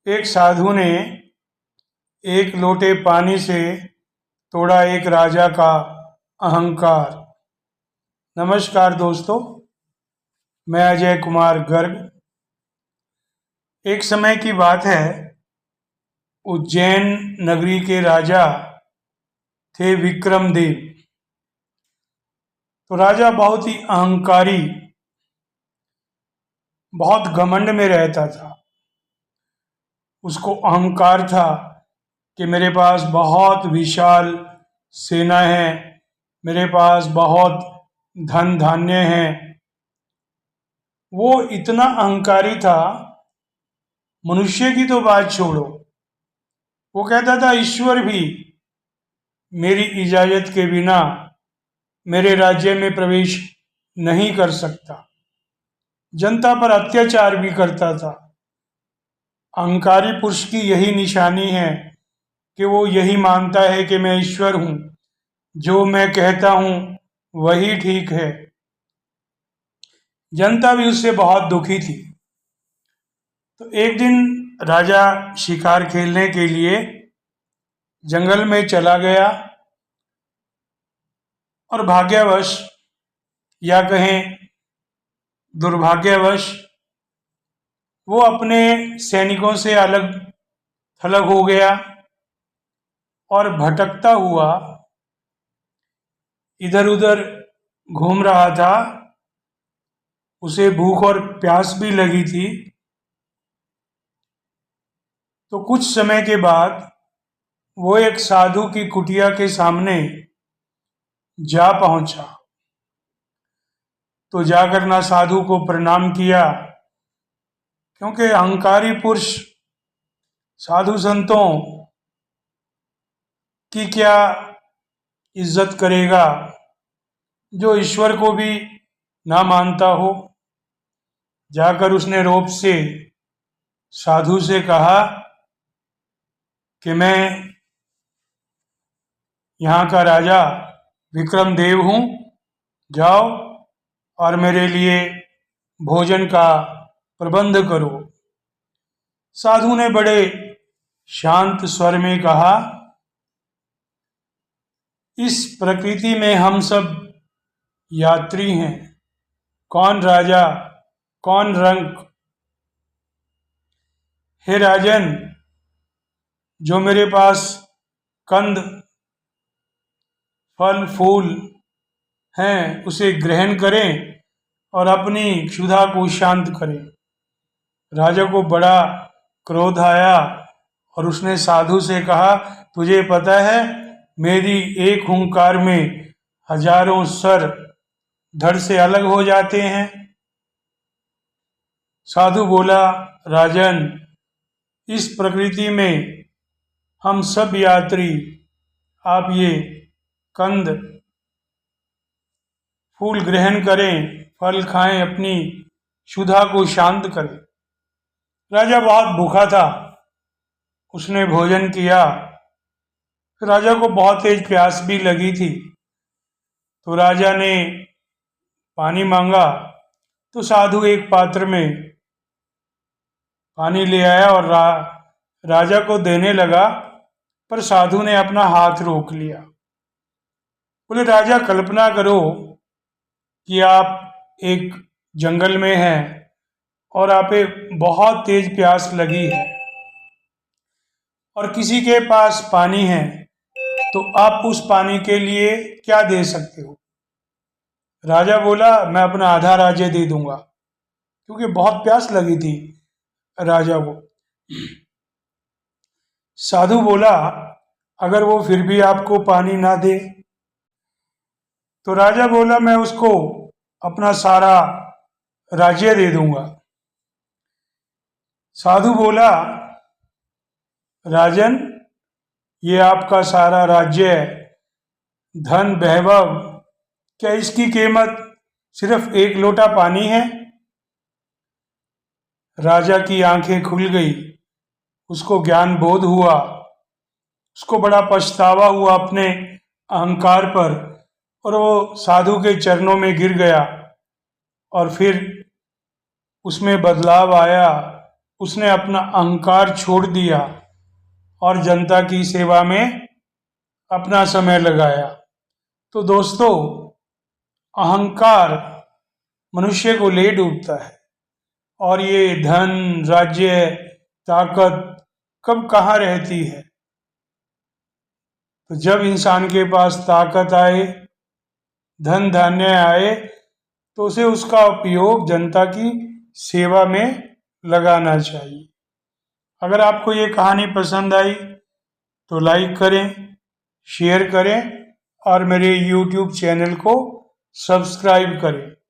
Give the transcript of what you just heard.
एक साधु ने एक लोटे पानी से तोड़ा एक राजा का अहंकार। नमस्कार दोस्तों, मैं अजय कुमार गर्ग। एक समय की बात है, उज्जैन नगरी के राजा थे विक्रमदेव। तो राजा बहुत ही अहंकारी, बहुत घमंड में रहता था। उसको अहंकार था कि मेरे पास बहुत विशाल सेना है, मेरे पास बहुत धन धान्य है। वो इतना अहंकारी था, मनुष्य की तो बात छोड़ो, वो कहता था ईश्वर भी मेरी इजाजत के बिना मेरे राज्य में प्रवेश नहीं कर सकता। जनता पर अत्याचार भी करता था। अहंकारी पुरुष की यही निशानी है कि वो यही मानता है कि मैं ईश्वर हूं, जो मैं कहता हूं वही ठीक है। जनता भी उससे बहुत दुखी थी। तो एक दिन राजा शिकार खेलने के लिए जंगल में चला गया और भाग्यवश या कहें दुर्भाग्यवश वो अपने सैनिकों से अलग थलग हो गया और भटकता हुआ इधर उधर घूम रहा था। उसे भूख और प्यास भी लगी थी। तो कुछ समय के बाद वो एक साधु की कुटिया के सामने जा पहुंचा। तो जाकर ना साधु को प्रणाम किया, क्योंकि अहंकारी पुरुष साधु संतों की क्या इज्जत करेगा, जो ईश्वर को भी ना मानता हो। जाकर उसने रोब से साधु से कहा कि मैं यहाँ का राजा विक्रमदेव हूँ, जाओ और मेरे लिए भोजन का प्रबंध करो। साधु ने बड़े शांत स्वर में कहा, इस प्रकृति में हम सब यात्री हैं, कौन राजा कौन रंक। हे राजन, जो मेरे पास कंद फल फूल हैं उसे ग्रहण करें और अपनी क्षुधा को शांत करें। राजा को बड़ा क्रोध आया और उसने साधु से कहा, तुझे पता है मेरी एक हुंकार में हजारों सर धड़ से अलग हो जाते हैं। साधु बोला, राजन, इस प्रकृति में हम सब यात्री, आप ये कंद फूल ग्रहण करें, फल खाएं, अपनी क्षुधा को शांत करें। राजा बहुत भूखा था, उसने भोजन किया। राजा को बहुत तेज प्यास भी लगी थी। तो राजा ने पानी मांगा, तो साधु एक पात्र में पानी ले आया और राजा को देने लगा, पर साधु ने अपना हाथ रोक लिया। बोले, राजा, कल्पना करो कि आप एक जंगल में हैं और आप बहुत तेज प्यास लगी है और किसी के पास पानी है, तो आप उस पानी के लिए क्या दे सकते हो? राजा बोला, मैं अपना आधा राज्य दे दूंगा, क्योंकि बहुत प्यास लगी थी राजा को। साधु बोला, अगर वो फिर भी आपको पानी ना दे? तो राजा बोला, मैं उसको अपना सारा राज्य दे दूंगा। साधु बोला, राजन, ये आपका सारा राज्य, धन वैभव, क्या इसकी कीमत सिर्फ एक लोटा पानी है? राजा की आंखें खुल गई, उसको ज्ञान बोध हुआ, उसको बड़ा पछतावा हुआ अपने अहंकार पर, और वो साधु के चरणों में गिर गया और फिर उसमें बदलाव आया। उसने अपना अहंकार छोड़ दिया और जनता की सेवा में अपना समय लगाया। तो दोस्तों, अहंकार मनुष्य को ले डूबता है और ये धन, राज्य, ताकत कब कहाँ रहती है। तो जब इंसान के पास ताकत आए, धन धान्य आए, तो उसे उसका उपयोग जनता की सेवा में लगाना चाहिए। अगर आपको ये कहानी पसंद आई तो लाइक करें, शेयर करें और मेरे YouTube चैनल को सब्सक्राइब करें।